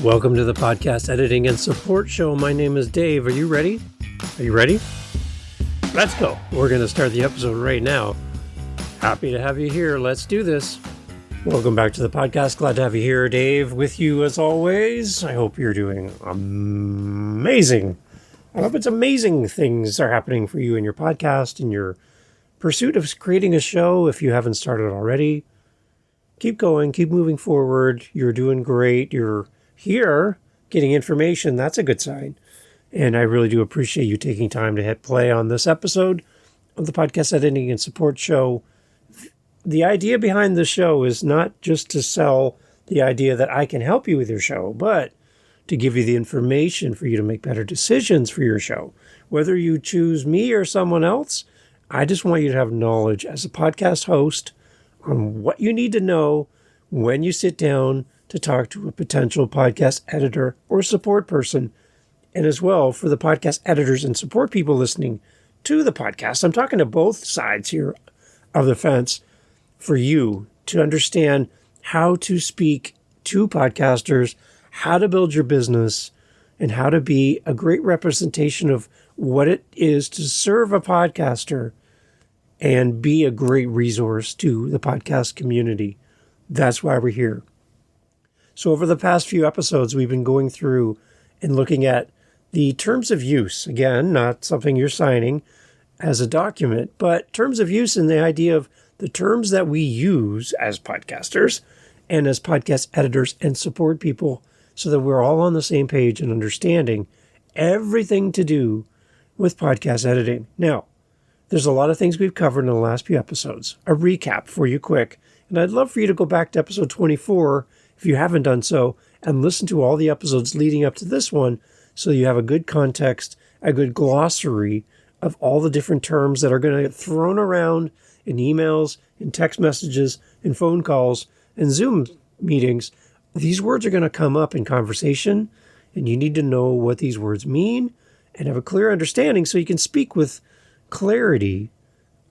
Welcome to the podcast editing and support show. My name is Dave. Are you ready? Let's go. We're going to start the episode right now. Happy to have you here. Let's do this. Welcome back to the podcast. Glad to have you here. Dave with you as always. I hope you're doing amazing. I hope it's amazing things are happening for you in your podcast, in your pursuit of creating a show. If you haven't started already, keep going, keep moving forward. You're doing great. You're here getting information. That's a good sign. And I really do appreciate you taking time to hit play on this episode of the podcast editing and support show. The idea behind the show is not just to sell the idea that I can help you with your show, but to give you the information for you to make better decisions for your show. Whether you choose me or someone else, I just want you to have knowledge as a podcast host on what you need to know when you sit down to talk to a potential podcast editor or support person. And as well, for the podcast editors and support people listening to the podcast, I'm talking to both sides here of the fence for you to understand how to speak to podcasters, how to build your business, and how to be a great representation of what it is to serve a podcaster and be a great resource to the podcast community. That's why we're here. So over the past few episodes, we've been going through and looking at the terms of use. Again, not something you're signing as a document, but terms of use and the idea of the terms that we use as podcasters and as podcast editors and support people so that we're all on the same page and understanding everything to do with podcast editing. Now, there's a lot of things we've covered in the last few episodes. A recap for you quick. And I'd love for you to go back to episode 24 if you haven't done so and listen to all the episodes leading up to this one so you have a good context, a good glossary of all the different terms that are going to get thrown around in emails, in text messages, in phone calls, and Zoom meetings. These words are going to come up in conversation, and you need to know what these words mean and have a clear understanding so you can speak with clarity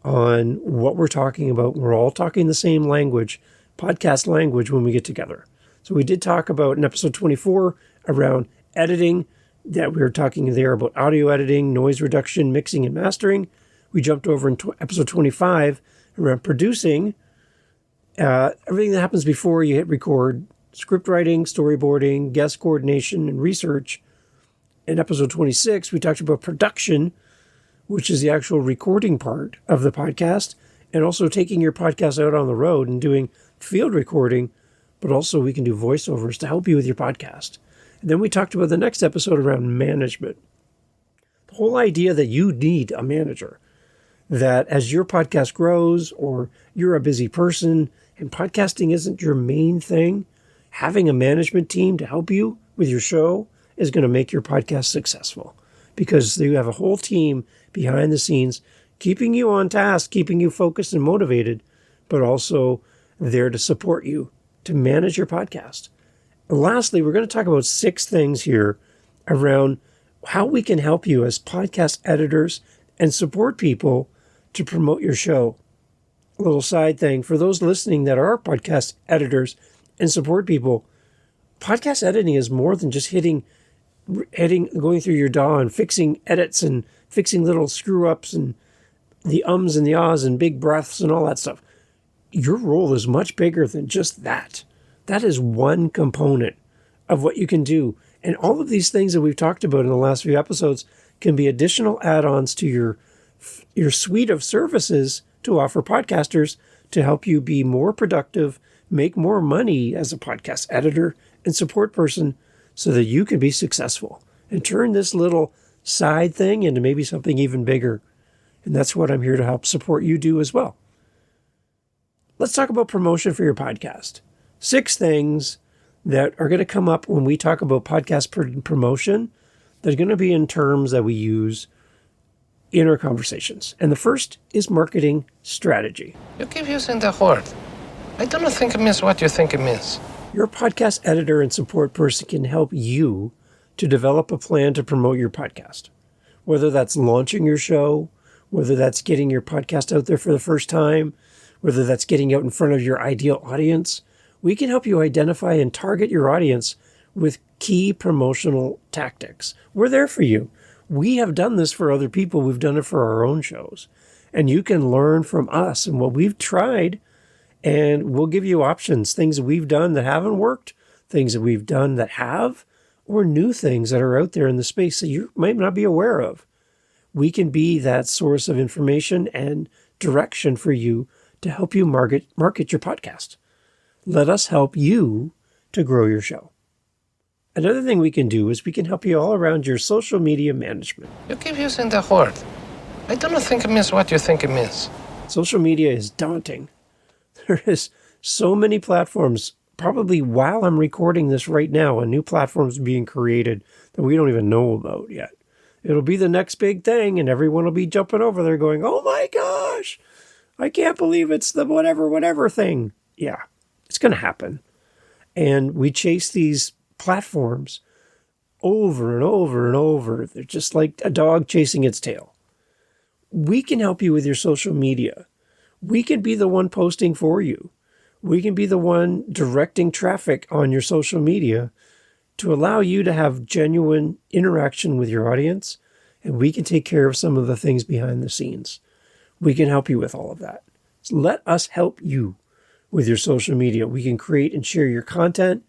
on what we're talking about. We're all talking the same language, podcast language, when we get together. So we did talk about in episode 24 around editing, that we were talking there about audio editing, noise reduction, mixing, and mastering. We jumped over in episode 25 around producing, everything that happens before you hit record, script writing, storyboarding, guest coordination, and research. In episode 26, we talked about production, which is the actual recording part of the podcast, and also taking your podcast out on the road and doing field recording, but also we can do voiceovers to help you with your podcast. And then we talked about the next episode around management. The whole idea that you need a manager, that as your podcast grows or you're a busy person and podcasting isn't your main thing, having a management team to help you with your show is going to make your podcast successful because you have a whole team behind the scenes keeping you on task, keeping you focused and motivated, but also there to support you to manage your podcast. And lastly, we're going to talk about 6 things here around how we can help you as podcast editors and support people to promote your show. A little side thing for those listening that are podcast editors and support people. Podcast editing is more than just going through your DAW and fixing edits and fixing little screw ups and the ums and the ahs and big breaths and all that stuff. Your role is much bigger than just that. That is one component of what you can do. And all of these things that we've talked about in the last few episodes can be additional add-ons to your suite of services to offer podcasters to help you be more productive, make more money as a podcast editor and support person so that you can be successful and turn this little side thing into maybe something even bigger. And that's what I'm here to help support you do as well. Let's talk about promotion for your podcast. 6 things that are going to come up when we talk about podcast promotion that are going to be in terms that we use in our conversations. And the first is marketing strategy. You keep using the word. I don't think it means what you think it means. Your podcast editor and support person can help you to develop a plan to promote your podcast. Whether that's launching your show, whether that's getting your podcast out there for the first time, whether that's getting out in front of your ideal audience, we can help you identify and target your audience with key promotional tactics. We're there for you. We have done this for other people. We've done it for our own shows. And you can learn from us and what we've tried, and we'll give you options, things that we've done that haven't worked, things that we've done that have, or new things that are out there in the space that you might not be aware of. We can be that source of information and direction for you to help you market your podcast. Let us help you to grow your show. Another thing we can do is we can help you all around your social media management. You keep using the word. I don't think it means what you think it means. Social media is daunting. There is so many platforms. Probably while I'm recording this right now, a new platform's being created that we don't even know about yet. It'll be the next big thing, and everyone will be jumping over there going, oh my gosh, I can't believe it's the whatever thing. Yeah, it's going to happen. And we chase these platforms over and over and over. They're just like a dog chasing its tail. We can help you with your social media. We can be the one posting for you. We can be the one directing traffic on your social media to allow you to have genuine interaction with your audience, and we can take care of some of the things behind the scenes. We can help you with all of that. So let us help you with your social media. We can create and share your content.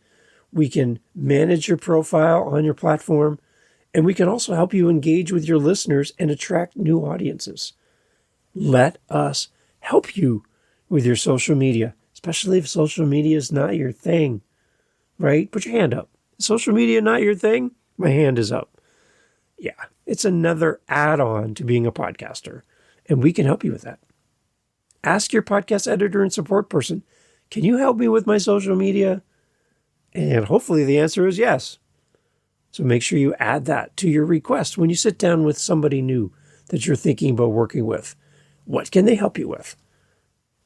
We can manage your profile on your platform, and we can also help you engage with your listeners and attract new audiences. Let us help you with your social media, especially if social media is not your thing, right? Put your hand up. Social media not your thing? My hand is up. Yeah, it's another add-on to being a podcaster, and we can help you with that. Ask your podcast editor and support person, can you help me with my social media? And hopefully the answer is yes. So make sure you add that to your request when you sit down with somebody new that you're thinking about working with. What can they help you with?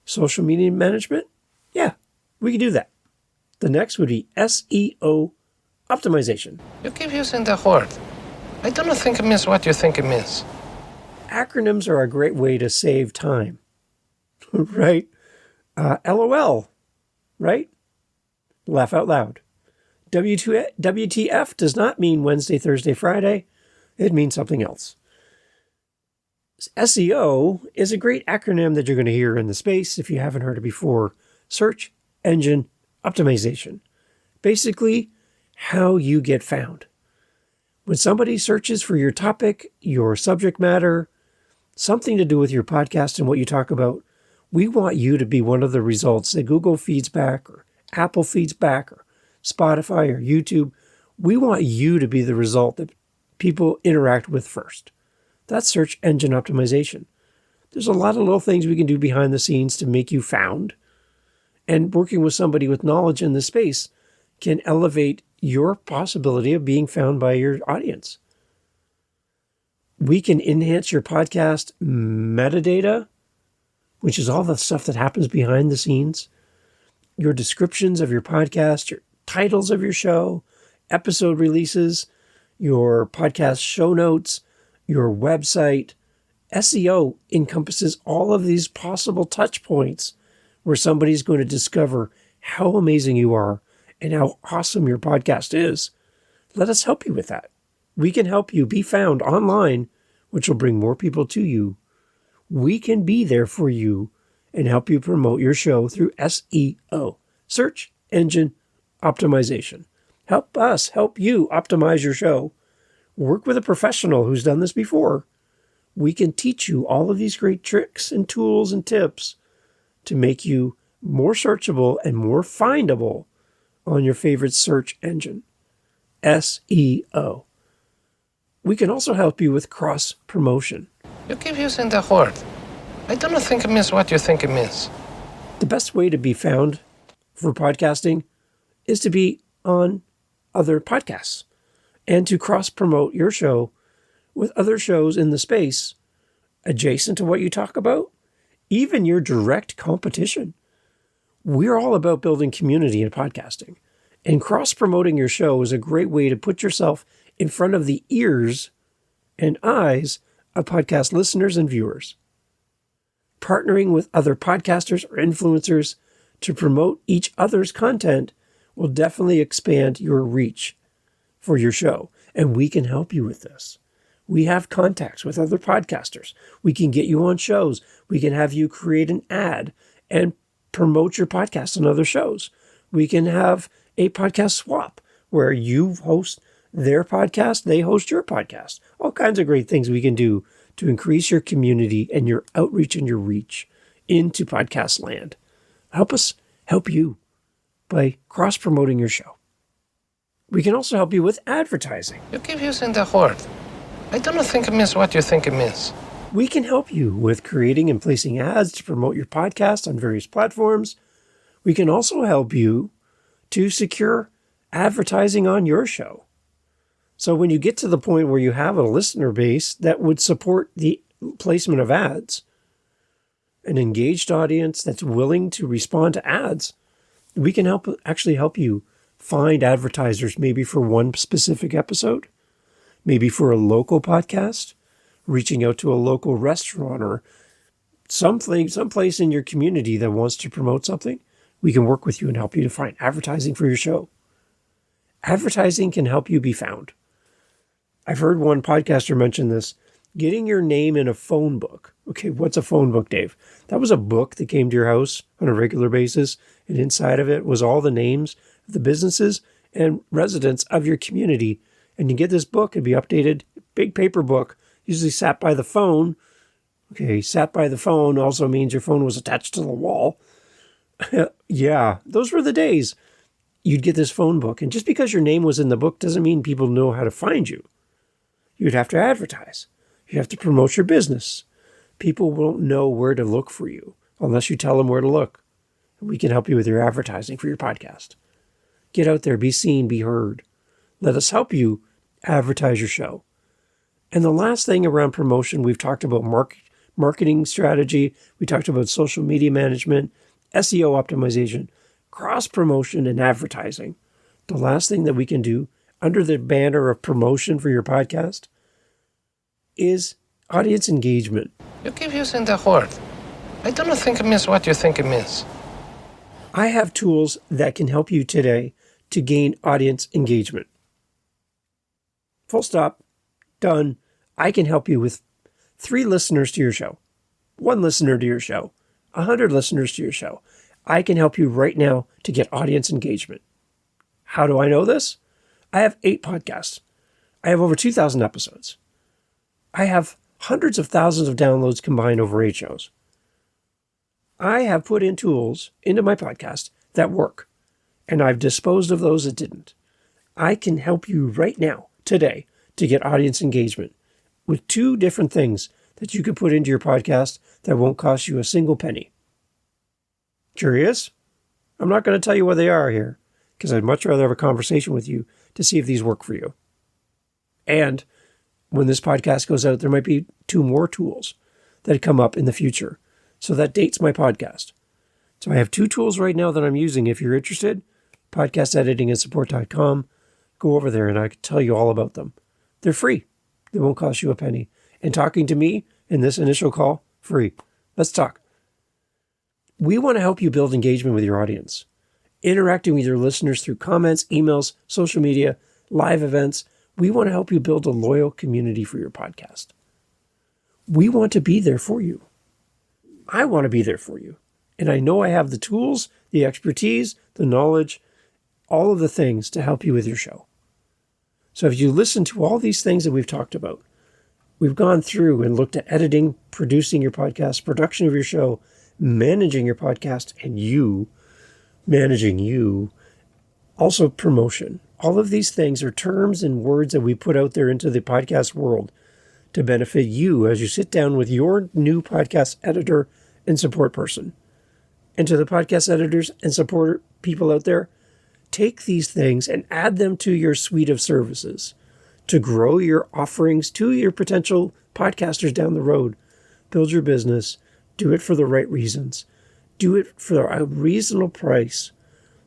Social media management? Yeah, we can do that. The next would be SEO Optimization. You keep using the word. I don't think it means what you think it means. Acronyms are a great way to save time, right? LOL, right? Laugh out loud. WTF does not mean Wednesday, Thursday, Friday. It means something else. SEO is a great acronym that you're going to hear in the space if you haven't heard it before. Search Engine Optimization. Basically, how you get found. When somebody searches for your topic, your subject matter, something to do with your podcast and what you talk about, we want you to be one of the results that Google feeds back or Apple feeds back or Spotify or YouTube. We want you to be the result that people interact with first. That's search engine optimization. There's a lot of little things we can do behind the scenes to make you found. And working with somebody with knowledge in the space can elevate your possibility of being found by your audience. We can enhance your podcast metadata, which is all the stuff that happens behind the scenes. Your descriptions of your podcast, your titles of your show, episode releases, your podcast show notes, your website. SEO encompasses all of these possible touch points where somebody's going to discover how amazing you are and how awesome your podcast is. Let us help you with that. We can help you be found online, which will bring more people to you. We can be there for you and help you promote your show through SEO, search engine optimization. Help us help you optimize your show. Work with a professional who's done this before. We can teach you all of these great tricks and tools and tips to make you more searchable and more findable on your favorite search engine, SEO. We can also help you with cross promotion. You keep using the word. I don't think it means what you think it means. The best way to be found for podcasting is to be on other podcasts and to cross promote your show with other shows in the space adjacent to what you talk about, even your direct competition. We're all about building community in podcasting, and cross-promoting your show is a great way to put yourself in front of the ears and eyes of podcast listeners and viewers. Partnering with other podcasters or influencers to promote each other's content will definitely expand your reach for your show. And we can help you with this. We have contacts with other podcasters. We can get you on shows. We can have you create an ad and promote your podcast on other shows. We can have a podcast swap where you host their podcast, they host your podcast. All kinds of great things we can do to increase your community and your outreach and your reach into podcast land. Help us help you by cross-promoting your show. We can also help you with advertising. You keep using the word. I don't think it means what you think it means. We can help you with creating and placing ads to promote your podcast on various platforms. We can also help you to secure advertising on your show. So when you get to the point where you have a listener base that would support the placement of ads, an engaged audience that's willing to respond to ads, we can actually help you find advertisers maybe for one specific episode, maybe for a local podcast, reaching out to a local restaurant or someplace in your community that wants to promote something. We can work with you and help you to find advertising for your show. Advertising can help you be found. I've heard one podcaster mention this, getting your name in a phone book. Okay, what's a phone book, Dave? That was a book that came to your house on a regular basis, and inside of it was all the names of the businesses and residents of your community. And you get this book, it'd be updated, big paper book, usually sat by the phone. Okay, sat by the phone also means your phone was attached to the wall. Yeah, those were the days. You'd get this phone book, and just because your name was in the book doesn't mean people know how to find you. You'd have to advertise. You have to promote your business. People won't know where to look for you unless you tell them where to look. We can help you with your advertising for your podcast. Get out there, be seen, be heard. Let us help you advertise your show. And the last thing around promotion, we've talked about marketing strategy. We talked about social media management, SEO optimization, cross-promotion, and advertising. The last thing that we can do under the banner of promotion for your podcast is audience engagement. You keep using the word. I don't think it means what you think it means. I have tools that can help you today to gain audience engagement. Full stop. Done. I can help you with 3 listeners to your show, 1 listener to your show, 100 listeners to your show. I can help you right now to get audience engagement. How do I know this? I have 8 podcasts. I have over 2,000 episodes. I have hundreds of thousands of downloads combined over 8 shows. I have put in tools into my podcast that work, and I've disposed of those that didn't. I can help you right now, today, to get audience engagement with 2 different things that you can put into your podcast that won't cost you a single penny. Curious? I'm not going to tell you what they are here, because I'd much rather have a conversation with you to see if these work for you. And when this podcast goes out, there might be 2 more tools that come up in the future. So that dates my podcast. So I have 2 tools right now that I'm using. If you're interested, podcasteditingandsupport.com. Go over there and I can tell you all about them. They're free. They won't cost you a penny. And talking to me in this initial call, free. Let's talk. We want to help you build engagement with your audience, interacting with your listeners through comments, emails, social media, live events. We want to help you build a loyal community for your podcast. We want to be there for you. I want to be there for you. And I know I have the tools, the expertise, the knowledge, all of the things to help you with your show. So if you listen to all these things that we've talked about, we've gone through and looked at editing, producing your podcast, production of your show, managing your podcast, and you managing you, also promotion. All of these things are terms and words that we put out there into the podcast world to benefit you as you sit down with your new podcast editor and support person. And to the podcast editors and support people out there, take these things and add them to your suite of services to grow your offerings to your potential podcasters down the road. Build your business. Do it for the right reasons. Do it for a reasonable price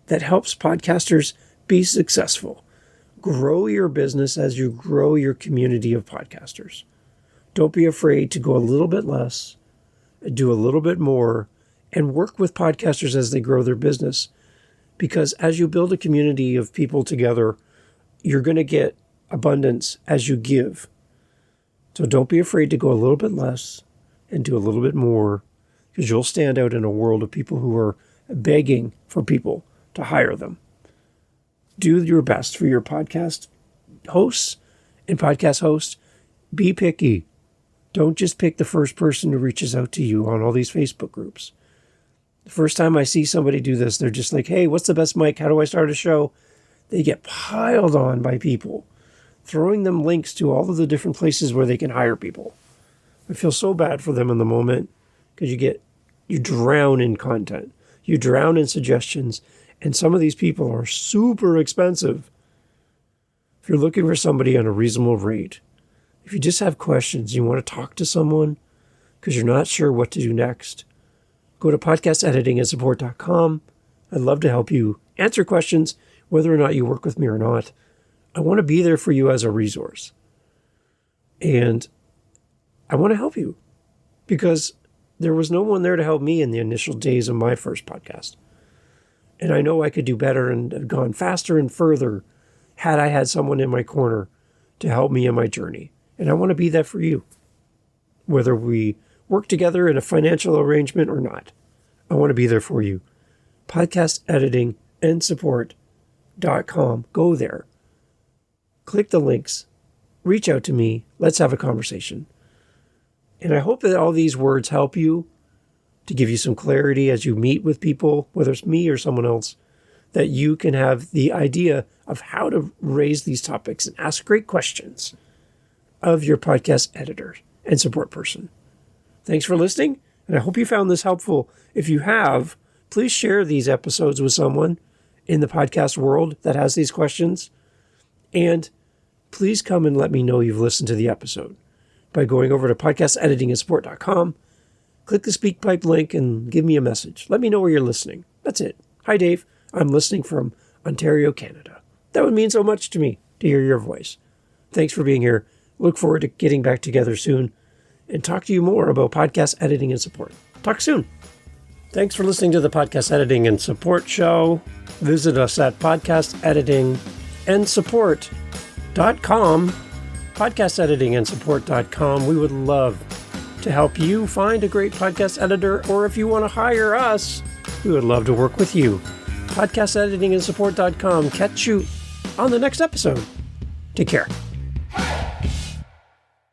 that helps podcasters be successful. Grow your business as you grow your community of podcasters. Don't be afraid to go a little bit less, do a little bit more, and work with podcasters as they grow their business. Because as you build a community of people together, you're going to get abundance as you give. So don't be afraid to go a little bit less and do a little bit more, because you'll stand out in a world of people who are begging for people to hire them. Do your best for your podcast hosts and podcast hosts. Be picky. Don't just pick the first person who reaches out to you on all these Facebook groups. The first time I see somebody do this, they're just like, hey, what's the best mic? How do I start a show? They get piled on by people, throwing them links to all of the different places where they can hire people. I feel so bad for them in the moment, because you drown in content. You drown in suggestions, and some of these people are super expensive. If you're looking for somebody on a reasonable rate, if you just have questions, you want to talk to someone because you're not sure what to do next, go to podcasteditingandsupport.com. I'd love to help you answer questions, whether or not you work with me or not. I want to be there for you as a resource. And I want to help you, because there was no one there to help me in the initial days of my first podcast. And I know I could do better and have gone faster and further had I had someone in my corner to help me in my journey. And I want to be that for you, whether we work together in a financial arrangement or not. I want to be there for you. Podcasteditingandsupport.com. Go there. Click the links. Reach out to me. Let's have a conversation. And I hope that all these words help you, to give you some clarity as you meet with people, whether it's me or someone else, that you can have the idea of how to raise these topics and ask great questions of your podcast editor and support person. Thanks for listening, and I hope you found this helpful. If you have, please share these episodes with someone in the podcast world that has these questions. And please come and let me know you've listened to the episode by going over to podcasteditingandsupport.com. Click the SpeakPipe link and give me a message. Let me know where you're listening. That's it. Hi, Dave. I'm listening from Ontario, Canada. That would mean so much to me to hear your voice. Thanks for being here. Look forward to getting back together soon and talk to you more about podcast editing and support. Talk soon. Thanks for listening to the Podcast Editing and Support Show. Visit us at podcasteditingandsupport.com, podcasteditingandsupport.com. We would love to help you find a great podcast editor, or if you want to hire us, we would love to work with you. Podcasteditingandsupport.com. Catch you on the next episode. Take care.